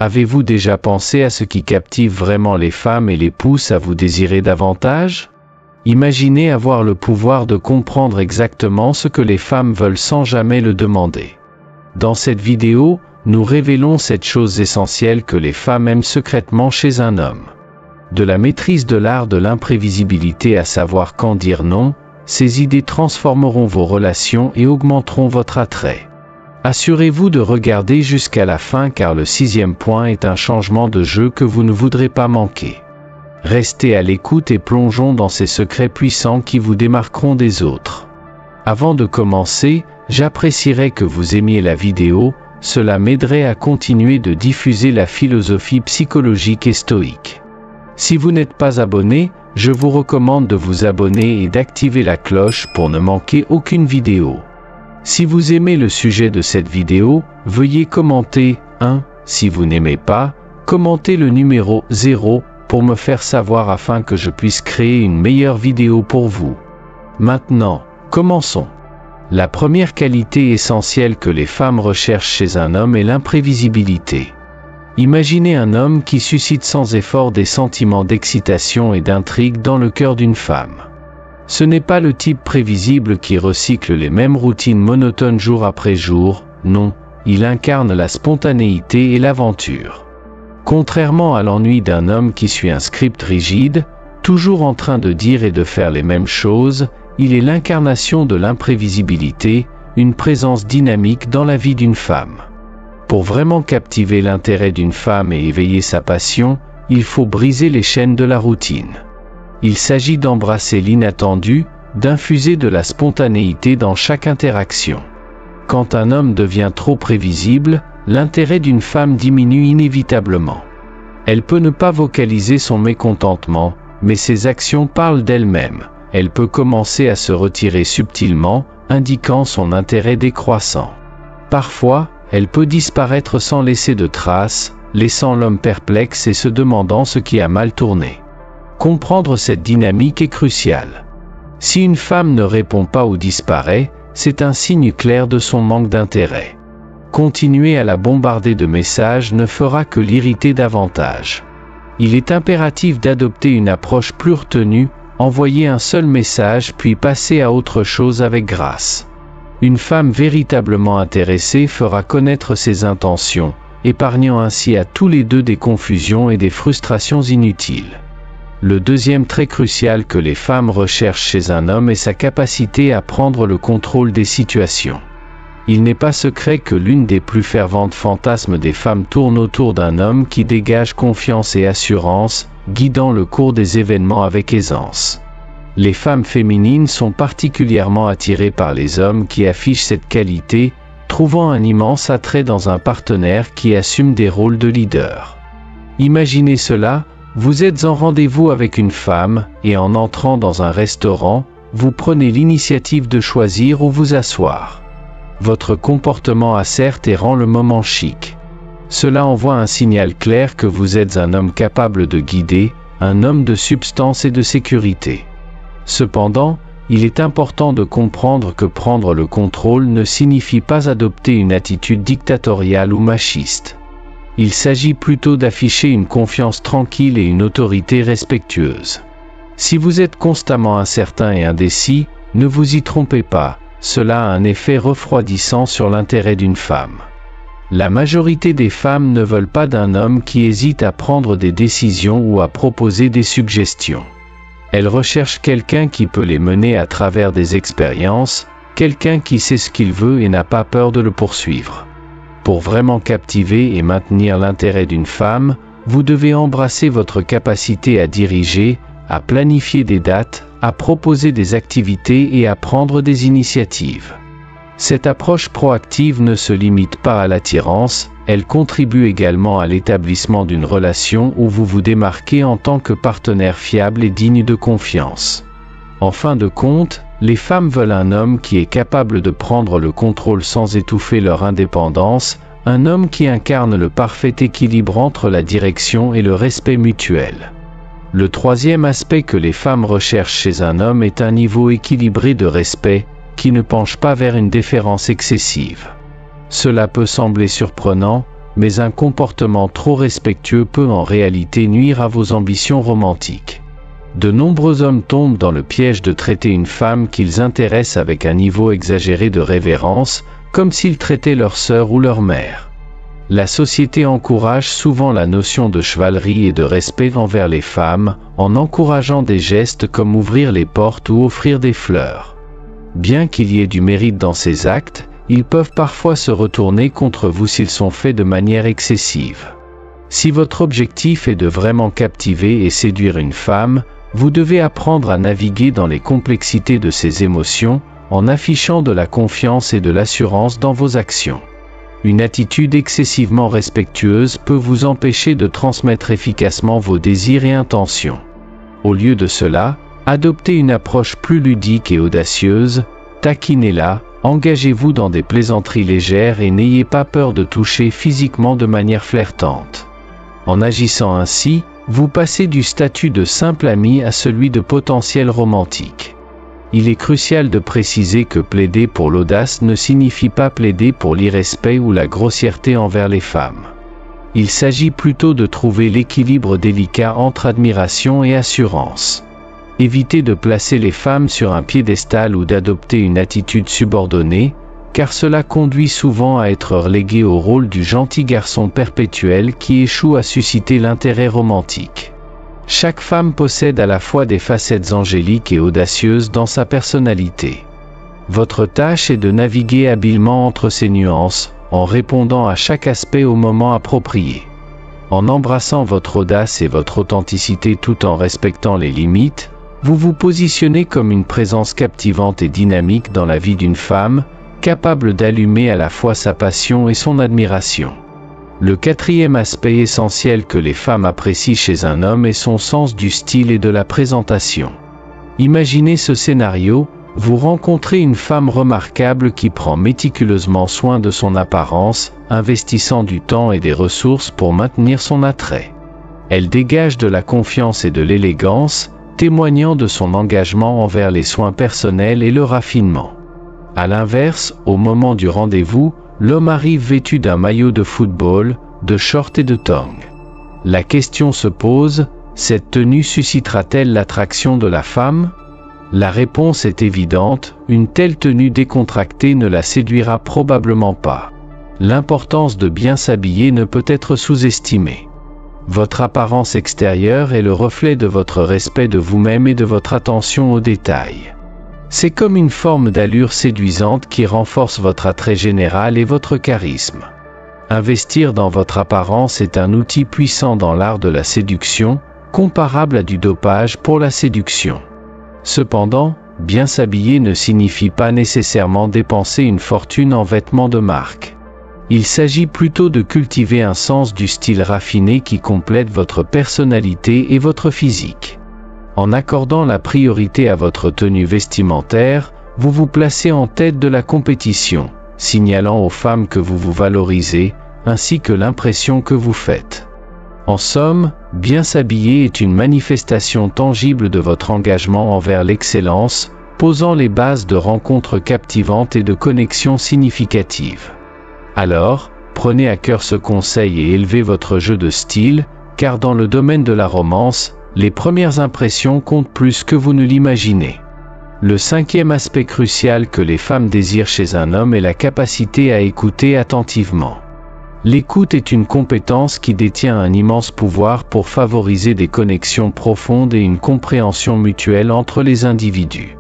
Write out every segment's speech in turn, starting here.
Avez-vous déjà pensé à ce qui captive vraiment les femmes et les pousse à vous désirer davantage? Imaginez avoir le pouvoir de comprendre exactement ce que les femmes veulent sans jamais le demander. Dans cette vidéo, nous révélons cette chose essentielle que les femmes aiment secrètement chez un homme. De la maîtrise de l'art de l'imprévisibilité à savoir quand dire non, ces idées transformeront vos relations et augmenteront votre attrait. Assurez-vous de regarder jusqu'à la fin car le 6e point est un changement de jeu que vous ne voudrez pas manquer. Restez à l'écoute et plongeons dans ces secrets puissants qui vous démarqueront des autres. Avant de commencer, j'apprécierais que vous aimiez la vidéo, cela m'aiderait à continuer de diffuser la philosophie psychologique et stoïque. Si vous n'êtes pas abonné, je vous recommande de vous abonner et d'activer la cloche pour ne manquer aucune vidéo. Si vous aimez le sujet de cette vidéo, veuillez commenter 1. Si vous n'aimez pas, commentez le numéro 0 pour me faire savoir afin que je puisse créer une meilleure vidéo pour vous. Maintenant, commençons. La première qualité essentielle que les femmes recherchent chez un homme est l'imprévisibilité. Imaginez un homme qui suscite sans effort des sentiments d'excitation et d'intrigue dans le cœur d'une femme. Ce n'est pas le type prévisible qui recycle les mêmes routines monotones jour après jour, non, il incarne la spontanéité et l'aventure. Contrairement à l'ennui d'un homme qui suit un script rigide, toujours en train de dire et de faire les mêmes choses, il est l'incarnation de l'imprévisibilité, une présence dynamique dans la vie d'une femme. Pour vraiment captiver l'intérêt d'une femme et éveiller sa passion, il faut briser les chaînes de la routine. Il s'agit d'embrasser l'inattendu, d'infuser de la spontanéité dans chaque interaction. Quand un homme devient trop prévisible, l'intérêt d'une femme diminue inévitablement. Elle peut ne pas vocaliser son mécontentement, mais ses actions parlent d'elle-même. Elle peut commencer à se retirer subtilement, indiquant son intérêt décroissant. Parfois, elle peut disparaître sans laisser de traces, laissant l'homme perplexe et se demandant ce qui a mal tourné. Comprendre cette dynamique est crucial. Si une femme ne répond pas ou disparaît, c'est un signe clair de son manque d'intérêt. Continuer à la bombarder de messages ne fera que l'irriter davantage. Il est impératif d'adopter une approche plus retenue, envoyer un seul message puis passer à autre chose avec grâce. Une femme véritablement intéressée fera connaître ses intentions, épargnant ainsi à tous les deux des confusions et des frustrations inutiles. Le deuxième trait crucial que les femmes recherchent chez un homme est sa capacité à prendre le contrôle des situations. Il n'est pas secret que l'une des plus ferventes fantasmes des femmes tourne autour d'un homme qui dégage confiance et assurance, guidant le cours des événements avec aisance. Les femmes féminines sont particulièrement attirées par les hommes qui affichent cette qualité, trouvant un immense attrait dans un partenaire qui assume des rôles de leader. Imaginez cela, vous êtes en rendez-vous avec une femme, et en entrant dans un restaurant, vous prenez l'initiative de choisir où vous asseoir. Votre comportement asserte et rend le moment chic. Cela envoie un signal clair que vous êtes un homme capable de guider, un homme de substance et de sécurité. Cependant, il est important de comprendre que prendre le contrôle ne signifie pas adopter une attitude dictatoriale ou machiste. Il s'agit plutôt d'afficher une confiance tranquille et une autorité respectueuse. Si vous êtes constamment incertain et indécis, ne vous y trompez pas, cela a un effet refroidissant sur l'intérêt d'une femme. La majorité des femmes ne veulent pas d'un homme qui hésite à prendre des décisions ou à proposer des suggestions. Elles recherchent quelqu'un qui peut les mener à travers des expériences, quelqu'un qui sait ce qu'il veut et n'a pas peur de le poursuivre. Pour vraiment captiver et maintenir l'intérêt d'une femme, vous devez embrasser votre capacité à diriger, à planifier des dates, à proposer des activités et à prendre des initiatives. Cette approche proactive ne se limite pas à l'attirance, elle contribue également à l'établissement d'une relation où vous vous démarquez en tant que partenaire fiable et digne de confiance. En fin de compte, les femmes veulent un homme qui est capable de prendre le contrôle sans étouffer leur indépendance, un homme qui incarne le parfait équilibre entre la direction et le respect mutuel. Le troisième aspect que les femmes recherchent chez un homme est un niveau équilibré de respect, qui ne penche pas vers une déférence excessive. Cela peut sembler surprenant, mais un comportement trop respectueux peut en réalité nuire à vos ambitions romantiques. De nombreux hommes tombent dans le piège de traiter une femme qu'ils intéressent avec un niveau exagéré de révérence, comme s'ils traitaient leur sœur ou leur mère. La société encourage souvent la notion de chevalerie et de respect envers les femmes, en encourageant des gestes comme ouvrir les portes ou offrir des fleurs. Bien qu'il y ait du mérite dans ces actes, ils peuvent parfois se retourner contre vous s'ils sont faits de manière excessive. Si votre objectif est de vraiment captiver et séduire une femme, vous devez apprendre à naviguer dans les complexités de ses émotions, en affichant de la confiance et de l'assurance dans vos actions. Une attitude excessivement respectueuse peut vous empêcher de transmettre efficacement vos désirs et intentions. Au lieu de cela, adoptez une approche plus ludique et audacieuse, taquinez-la, engagez-vous dans des plaisanteries légères et n'ayez pas peur de toucher physiquement de manière flirtante. En agissant ainsi, vous passez du statut de simple ami à celui de potentiel romantique. Il est crucial de préciser que plaider pour l'audace ne signifie pas plaider pour l'irrespect ou la grossièreté envers les femmes. Il s'agit plutôt de trouver l'équilibre délicat entre admiration et assurance. Évitez de placer les femmes sur un piédestal ou d'adopter une attitude subordonnée, car cela conduit souvent à être relégué au rôle du gentil garçon perpétuel qui échoue à susciter l'intérêt romantique. Chaque femme possède à la fois des facettes angéliques et audacieuses dans sa personnalité. Votre tâche est de naviguer habilement entre ces nuances, en répondant à chaque aspect au moment approprié. En embrassant votre audace et votre authenticité tout en respectant les limites, vous vous positionnez comme une présence captivante et dynamique dans la vie d'une femme, capable d'allumer à la fois sa passion et son admiration. Le quatrième aspect essentiel que les femmes apprécient chez un homme est son sens du style et de la présentation. Imaginez ce scénario, vous rencontrez une femme remarquable qui prend méticuleusement soin de son apparence, investissant du temps et des ressources pour maintenir son attrait. Elle dégage de la confiance et de l'élégance, témoignant de son engagement envers les soins personnels et le raffinement. À l'inverse, au moment du rendez-vous, l'homme arrive vêtu d'un maillot de football, de shorts et de tongs. La question se pose, cette tenue suscitera-t-elle l'attraction de la femme? La réponse est évidente, une telle tenue décontractée ne la séduira probablement pas. L'importance de bien s'habiller ne peut être sous-estimée. Votre apparence extérieure est le reflet de votre respect de vous-même et de votre attention aux détails. C'est comme une forme d'allure séduisante qui renforce votre attrait général et votre charisme. Investir dans votre apparence est un outil puissant dans l'art de la séduction, comparable à du dopage pour la séduction. Cependant, bien s'habiller ne signifie pas nécessairement dépenser une fortune en vêtements de marque. Il s'agit plutôt de cultiver un sens du style raffiné qui complète votre personnalité et votre physique. En accordant la priorité à votre tenue vestimentaire, vous vous placez en tête de la compétition, signalant aux femmes que vous vous valorisez, ainsi que l'impression que vous faites. En somme, bien s'habiller est une manifestation tangible de votre engagement envers l'excellence, posant les bases de rencontres captivantes et de connexions significatives. Alors, prenez à cœur ce conseil et élevez votre jeu de style, car dans le domaine de la romance, les premières impressions comptent plus que vous ne l'imaginez. Le cinquième aspect crucial que les femmes désirent chez un homme est la capacité à écouter attentivement. L'écoute est une compétence qui détient un immense pouvoir pour favoriser des connexions profondes et une compréhension mutuelle entre les individus.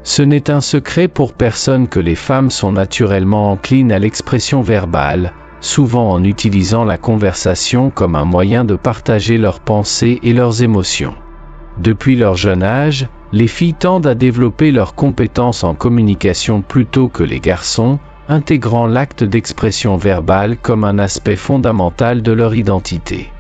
Ce n'est un secret pour personne que les femmes sont naturellement enclines à l'expression verbale, souvent en utilisant la conversation comme un moyen de partager leurs pensées et leurs émotions. Depuis leur jeune âge, les filles tendent à développer leurs compétences en communication plutôt que les garçons, intégrant l'acte d'expression verbale comme un aspect fondamental de leur identité.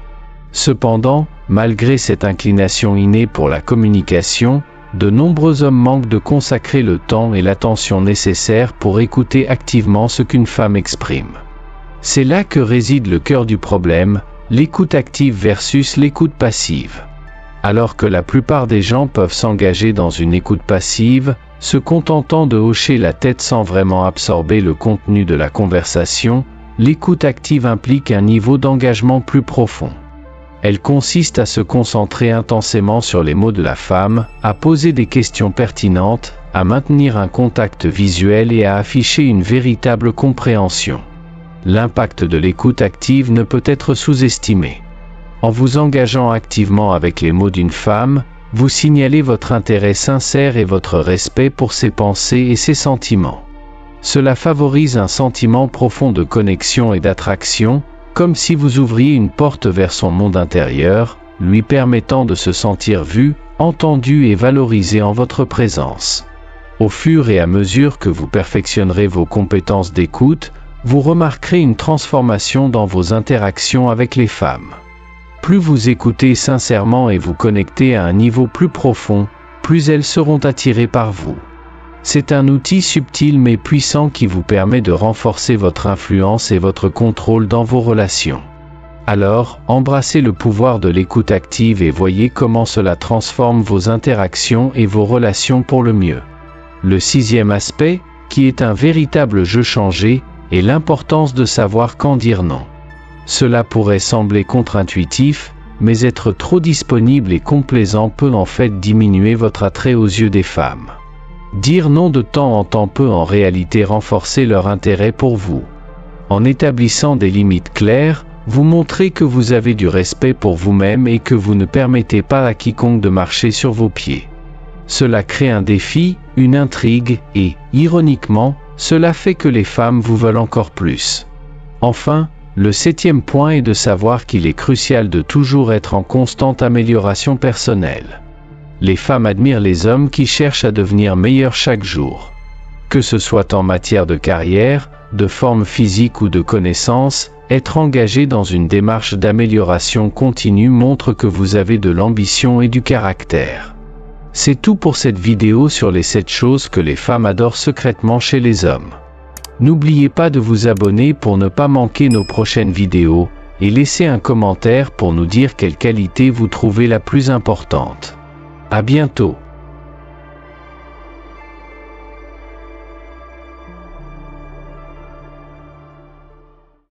Cependant, malgré cette inclination innée pour la communication, de nombreux hommes manquent de consacrer le temps et l'attention nécessaires pour écouter activement ce qu'une femme exprime. C'est là que réside le cœur du problème, l'écoute active versus l'écoute passive. Alors que la plupart des gens peuvent s'engager dans une écoute passive, se contentant de hocher la tête sans vraiment absorber le contenu de la conversation, l'écoute active implique un niveau d'engagement plus profond. Elle consiste à se concentrer intensément sur les mots de la femme, à poser des questions pertinentes, à maintenir un contact visuel et à afficher une véritable compréhension. L'impact de l'écoute active ne peut être sous-estimé. En vous engageant activement avec les mots d'une femme, vous signalez votre intérêt sincère et votre respect pour ses pensées et ses sentiments. Cela favorise un sentiment profond de connexion et d'attraction, comme si vous ouvriez une porte vers son monde intérieur, lui permettant de se sentir vu, entendu et valorisé en votre présence. Au fur et à mesure que vous perfectionnerez vos compétences d'écoute, vous remarquerez une transformation dans vos interactions avec les femmes. Plus vous écoutez sincèrement et vous connectez à un niveau plus profond, plus elles seront attirées par vous. C'est un outil subtil mais puissant qui vous permet de renforcer votre influence et votre contrôle dans vos relations. Alors, embrassez le pouvoir de l'écoute active et voyez comment cela transforme vos interactions et vos relations pour le mieux. Le sixième aspect, qui est un véritable jeu changé, est l'importance de savoir quand dire non. Cela pourrait sembler contre-intuitif, mais être trop disponible et complaisant peut en fait diminuer votre attrait aux yeux des femmes. Dire non de temps en temps peut en réalité renforcer leur intérêt pour vous. En établissant des limites claires, vous montrez que vous avez du respect pour vous-même et que vous ne permettez pas à quiconque de marcher sur vos pieds. Cela crée un défi, une intrigue, et, ironiquement, cela fait que les femmes vous veulent encore plus. Enfin, le septième point est de savoir qu'il est crucial de toujours être en constante amélioration personnelle. Les femmes admirent les hommes qui cherchent à devenir meilleurs chaque jour. Que ce soit en matière de carrière, de forme physique ou de connaissances, être engagé dans une démarche d'amélioration continue montre que vous avez de l'ambition et du caractère. C'est tout pour cette vidéo sur les 7 choses que les femmes adorent secrètement chez les hommes. N'oubliez pas de vous abonner pour ne pas manquer nos prochaines vidéos, et laissez un commentaire pour nous dire quelle qualité vous trouvez la plus importante. À bientôt.